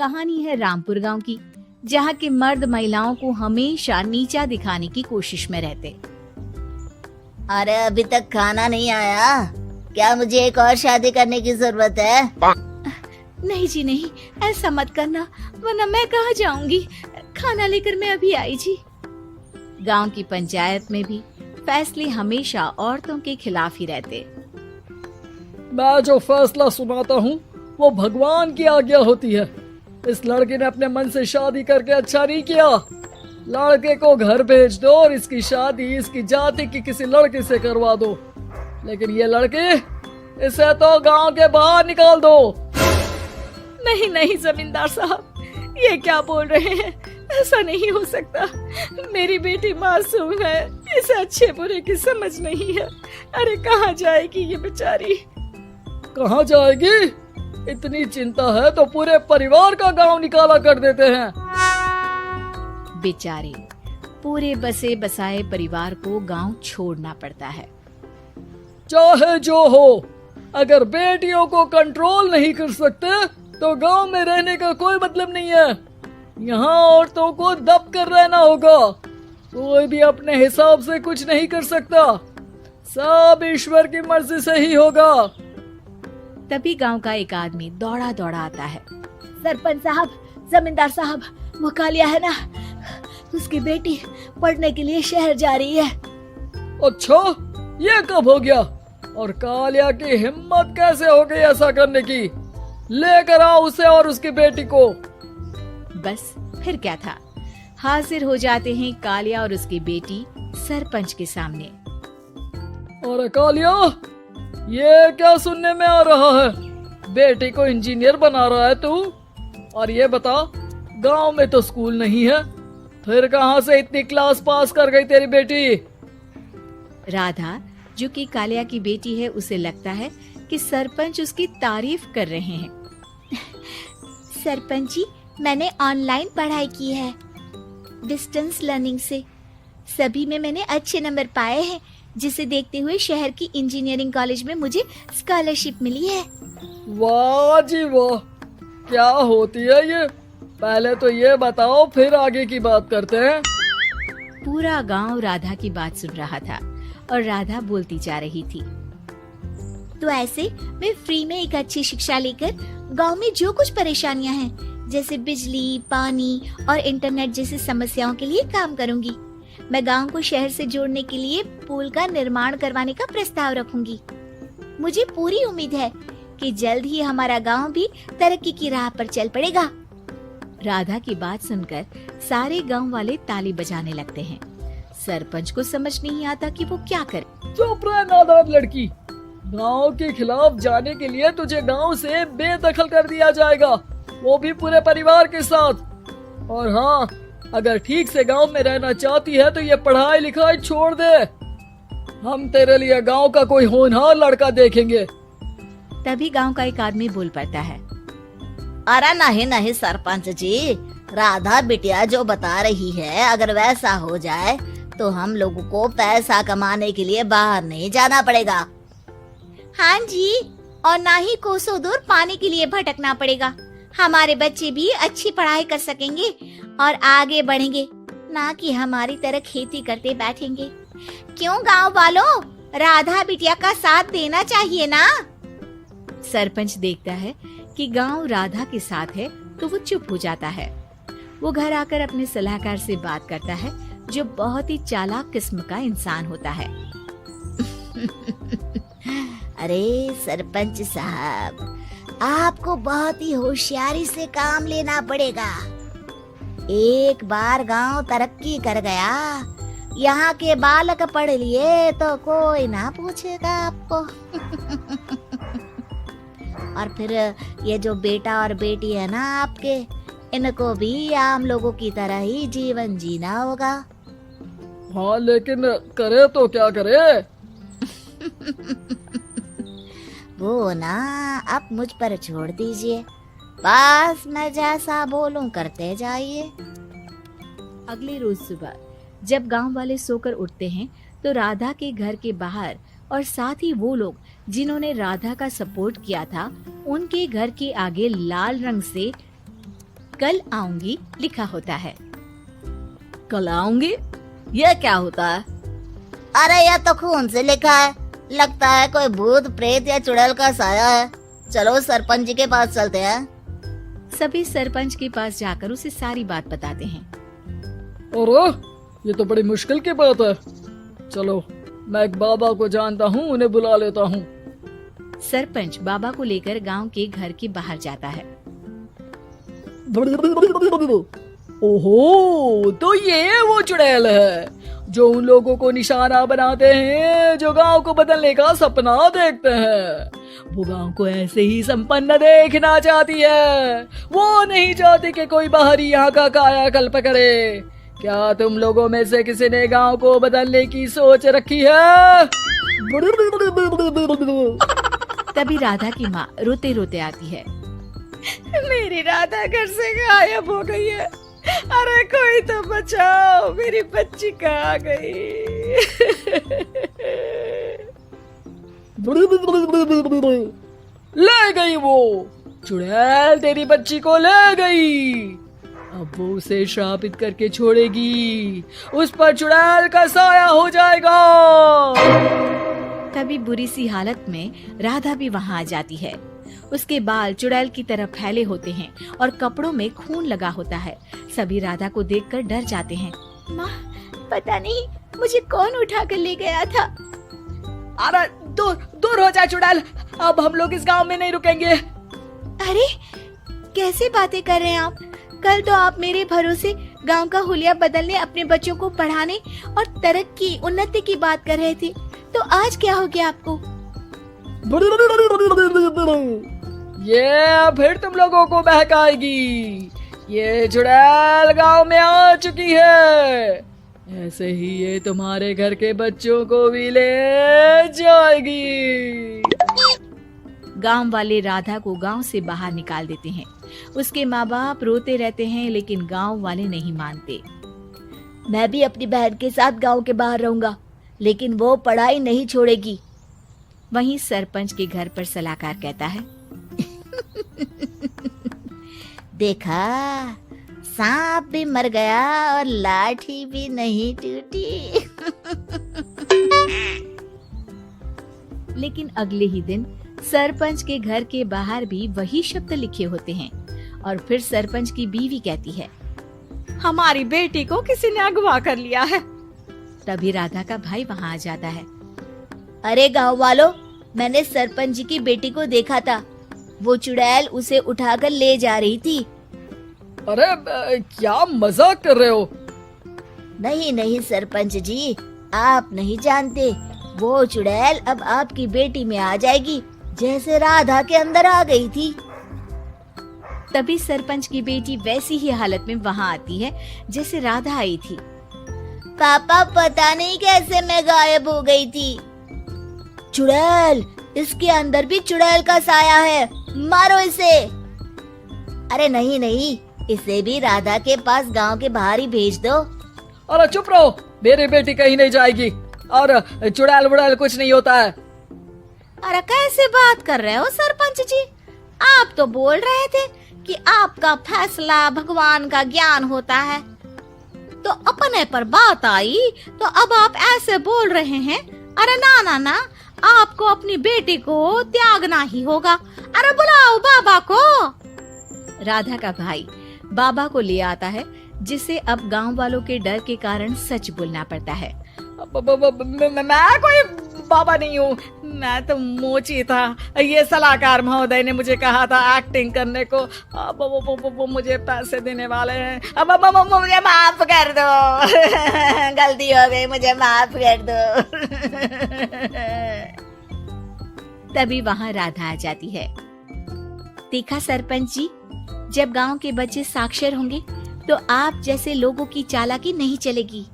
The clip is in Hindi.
कहानी है रामपुर गांव की, जहां के मर्द महिलाओं को हमेशा नीचा दिखाने की कोशिश में रहते। अरे अभी तक खाना नहीं आया, क्या मुझे एक और शादी करने की जरूरत है? नहीं जी नहीं, ऐसा मत करना, वरना मैं कहाँ जाऊंगी। खाना लेकर मैं अभी आई जी। गांव की पंचायत में भी फैसले हमेशा औरतों के खिलाफ ही रहते। मैं जो फैसला सुनाता हूँ वो भगवान की आज्ञा होती है। इस लड़के ने अपने मन से शादी करके अच्छा नहीं किया। लड़के को घर भेज दो और इसकी शादी इसकी जाति की किसी लड़के से करवा दो, लेकिन ये लड़के, इसे तो गांव के बाहर निकाल दो। नहीं नहीं जमींदार साहब, ये क्या बोल रहे हैं? ऐसा नहीं हो सकता। मेरी बेटी मासूम है, इसे अच्छे बुरे की समझ नहीं है। अरे कहाँ जाएगी ये बेचारी? कहाँ जाएगी? इतनी चिंता है तो पूरे परिवार का गांव निकाला कर देते हैं। बेचारे पूरे बसे बसाए परिवार को गांव छोड़ना पड़ता है। चाहे जो हो, अगर बेटियों को कंट्रोल नहीं कर सकते तो गांव में रहने का कोई मतलब नहीं है। यहाँ औरतों को दब कर रहना होगा। कोई भी अपने हिसाब से कुछ नहीं कर सकता, सब ईश्वर की मर्जी से ही होगा। तभी गांव का एक आदमी दौड़ा दौड़ा आता है। सरपंच साहब, जमींदार साहब, वो कालिया है ना, उसकी बेटी पढ़ने के लिए शहर जा रही है। अच्छा, ये कब हो गया? और कालिया की हिम्मत कैसे हो गई ऐसा करने की? लेकर आओ उसे और उसकी बेटी को। बस फिर क्या था, हाजिर हो जाते हैं कालिया और उसकी बेटी सरपंच के सामने। अरे कालिया, ये क्या सुनने में आ रहा है? बेटी को इंजीनियर बना रहा है तू? और ये बता, गांव में तो स्कूल नहीं है, फिर कहां से इतनी क्लास पास कर गई तेरी बेटी? राधा, जो कि कालिया की बेटी है, उसे लगता है कि सरपंच उसकी तारीफ कर रहे हैं। सरपंच जी, मैंने ऑनलाइन पढ़ाई की है, डिस्टेंस लर्निंग से। सभी में मैंने अच्छे नंबर पाए हैं, जिसे देखते हुए शहर की इंजीनियरिंग कॉलेज में मुझे स्कॉलरशिप मिली है। वाह जी वाह, क्या होती है ये? पहले तो ये बताओ, फिर आगे की बात करते हैं। पूरा गांव राधा की बात सुन रहा था और राधा बोलती जा रही थी। तो ऐसे मैं फ्री में एक अच्छी शिक्षा लेकर गांव में जो कुछ परेशानियां हैं, जैसे बिजली, पानी और इंटरनेट जैसी समस्याओं के लिए काम करूंगी। मैं गांव को शहर से जोड़ने के लिए पुल का निर्माण करवाने का प्रस्ताव रखूंगी। मुझे पूरी उम्मीद है कि जल्द ही हमारा गांव भी तरक्की की राह पर चल पड़ेगा। राधा की बात सुनकर सारे गांव वाले ताली बजाने लगते हैं। सरपंच को समझ नहीं आता कि वो क्या करे। चुप रह नादान लड़की, गांव के खिलाफ जाने के लिए तुझे गांव से बेदखल कर दिया जाएगा, वो भी पूरे परिवार के साथ। और हाँ, अगर ठीक से गांव में रहना चाहती है तो ये पढ़ाई लिखाई छोड़ दे। हम तेरे लिए गांव का कोई होनहार लड़का देखेंगे। तभी गांव का एक आदमी बोल पड़ता है। अरे नहीं नहीं सरपंच जी, राधा बिटिया जो बता रही है, अगर वैसा हो जाए तो हम लोगों को पैसा कमाने के लिए बाहर नहीं जाना पड़ेगा। हाँ जी, और ना ही कोसों दूर पानी के लिए भटकना पड़ेगा। हमारे बच्चे भी अच्छी पढ़ाई कर सकेंगे और आगे बढ़ेंगे, ना कि हमारी तरह खेती करते बैठेंगे। क्यों गांव वालों, राधा बिटिया का साथ देना चाहिए ना। सरपंच देखता है कि गांव राधा के साथ है तो वो चुप हो जाता है। वो घर आकर अपने सलाहकार से बात करता है, जो बहुत ही चालाक किस्म का इंसान होता है। अरे सरपंच साहब, आपको बहुत ही होशियारी से काम लेना पड़ेगा। एक बार गांव तरक्की कर गया, यहाँ के बालक पढ़ लिए तो कोई ना पूछेगा आपको। और फिर ये जो बेटा और बेटी है ना आपके, इनको भी आम लोगों की तरह ही जीवन जीना होगा। हाँ, लेकिन करे तो क्या करे? वो ना आप मुझ पर छोड़ दीजिए, बस मैं जैसा बोलूं करते जाइए। अगले रोज सुबह जब गांव वाले सोकर उठते हैं तो राधा के घर के बाहर और साथ ही वो लोग जिन्होंने राधा का सपोर्ट किया था, उनके घर के आगे लाल रंग से कल आऊंगी लिखा होता है। कल आऊंगी, यह क्या होता है? अरे यह तो खून से लिखा है, लगता है कोई भूत प्रेत या चुड़ैल का साया है। चलो सरपंच जी के पास चलते हैं। सभी सरपंच के पास जाकर उसे सारी बात बताते हैं। अरे ये तो बड़ी मुश्किल की बात है। चलो मैं एक बाबा को जानता हूँ, उन्हें बुला लेता हूँ। सरपंच बाबा को लेकर गांव के घर के बाहर जाता है। ओहो, तो ये वो चुड़ैल है जो उन लोगों को निशाना बनाते हैं जो गांव को बदलने का सपना देखते हैं। वो गांव को ऐसे ही संपन्न देखना चाहती है, वो नहीं चाहती कि कोई बाहरी यहाँ का कायाकल्प करे। क्या तुम लोगों में से किसी ने गांव को बदलने की सोच रखी है? तभी राधा की माँ रोते रोते आती है। मेरी राधा घर से गायब हो गई है। अरे कोई तो बचाओ, मेरी बच्ची कहाँ गई? ले गई वो चुड़ैल, तेरी बच्ची को ले गई। अब वो उसे श्रापित करके छोड़ेगी, उस पर चुड़ैल का साया हो जाएगा। तभी बुरी सी हालत में राधा भी वहाँ आ जाती है। उसके बाल चुड़ैल की तरह फैले होते हैं और कपड़ों में खून लगा होता है। सभी राधा को देखकर डर जाते हैं। माँ, पता नहीं मुझे कौन उठा कर ले गया था। अरे दूर दूर हो जा चुड़ैल, अब हम लोग इस गांव में नहीं रुकेंगे। अरे कैसे बातें कर रहे हैं आप? कल तो आप मेरे भरोसे गांव का हुलिया बदलने, अपने बच्चों को पढ़ाने और तरक्की उन्नति की बात कर रहे थे, तो आज क्या हो गया आपको? ये फिर तुम लोगों को बहकाएगी। ये चुड़ैल गांव में आ चुकी है, ऐसे ही ये तुम्हारे घर के बच्चों को भी ले जाएगी। गांव वाले राधा को गांव से बाहर निकाल देते हैं। उसके माँ बाप रोते रहते हैं, लेकिन गांव वाले नहीं मानते। मैं भी अपनी बहन के साथ गांव के बाहर रहूंगा, लेकिन वो पढ़ाई नहीं छोड़ेगी। वहीं सरपंच के घर पर सलाहकार कहता है। देखा, सांप भी मर गया और लाठी भी नहीं टूटी। लेकिन अगले ही दिन सरपंच के घर के बाहर भी वही शब्द लिखे होते हैं। और फिर सरपंच की बीवी कहती है, हमारी बेटी को किसी ने अगवा कर लिया है। तभी राधा का भाई वहाँ आ जाता है। अरे गांव वालों, मैंने सरपंच जी की बेटी को देखा था। वो चुड़ैल उसे उठाकर ले जा रही थी। अरे क्या मजाक कर रहे हो? नहीं नहीं सरपंच जी, आप नहीं जानते। वो चुड़ैल अब आपकी बेटी में आ जाएगी, जैसे राधा के अंदर आ गई थी। तभी सरपंच की बेटी वैसी ही हालत में वहाँ आती है जैसे राधा आई थी। पापा, पता नहीं कैसे मैं गायब हो गई थी। चुड़ैल, इसके अंदर भी चुड़ैल का साया है, मारो इसे। अरे नहीं नहीं, इसे भी राधा के पास गांव के बाहर ही भेज दो। अरे चुप रहो, मेरी बेटी कहीं नहीं जाएगी और चुड़ैल वुड़ैल कुछ नहीं होता है। अरे कैसे बात कर रहे हो सरपंच जी? आप तो बोल रहे थे कि आपका फैसला भगवान का ज्ञान होता है, तो अपने पर बात आई तो अब आप ऐसे बोल रहे हैं। अरे ना ना ना, आपको अपनी बेटी को त्यागना ही होगा। अरे बुलाओ बाबा को। राधा का भाई बाबा को ले आता है, जिसे अब गांव वालों के डर के कारण सच बोलना पड़ता है। मैं कोई बाबा नहीं हूँ, मैं तो मोची था। ये सलाहकार महोदय ने मुझे कहा था एक्टिंग करने को। अब वो मुझे पैसे देने वाले हैं। अब मुझे माफ कर दो। गलती हो गई, मुझे माफ कर दो। तभी वहाँ राधा आ जाती है। देखा सरपंच जी, जब गांव के बच्चे साक्षर होंगे तो आप जैसे लोगों की चालाकी नहीं चलेगी।